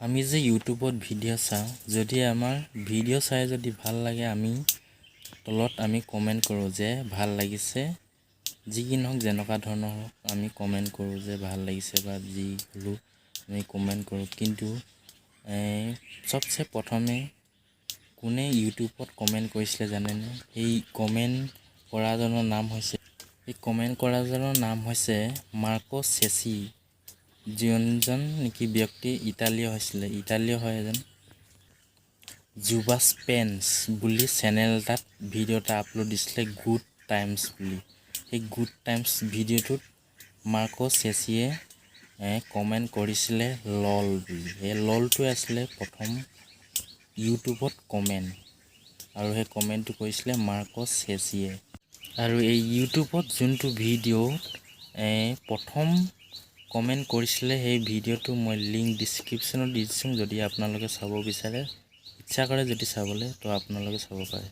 আমি যে ইউটিউবত ভিডিঅ' চাওঁ, যদি আমাৰ ভিডিঅ' চাই যদি ভাল লাগে, আমি তলত কমেণ্ট কৰোঁ যে ভাল লাগিছে। যি কি নহওক, যেনেকুৱা ধৰণৰ হওক, আমি কমেণ্ট কৰোঁ যে ভাল লাগিছে বা যি হ'লেও আমি কমেণ্ট কৰোঁ। কিন্তু চবচে প্ৰথমে কোনে ইউটিউবত কমেণ্ট কৰিছিলে জানেনে? এই কমেণ্ট কৰাজনৰ নাম হৈছে মাৰ্কো চেচি, যোনজন নেকি ব্যক্তি ইটালীয় হয়। এজন জুবাছ পেন্স বুলি চেনেল এটাত ভিডিঅ' এটা আপলোড দিছিলে, গুড টাইমছ বুলি। সেই গুড টাইমছ ভিডিঅ'টোত মাৰ্কো চেচিয়ে কমেণ্ট কৰিছিলে লল বুলি। সেই ললটোৱে আছিলে প্ৰথম ইউটিউবত কমেণ্ট, আৰু সেই কমেণ্টটো কৰিছিলে মাৰ্কো চেচিয়ে। আৰু এই ইউটিউবত যোনটো ভিডিঅ'ত প্ৰথম কমেণ্ট কৰিছিলে, সেই ভিডিঅ'টো মই লিংক ডিছক্ৰিপশ্যনত দি দিছোঁ। যদি আপোনালোকে চাব বিচাৰে, ইচ্ছা কৰে যদি চাবলৈ, তো আপোনালোকে চাব পাৰে।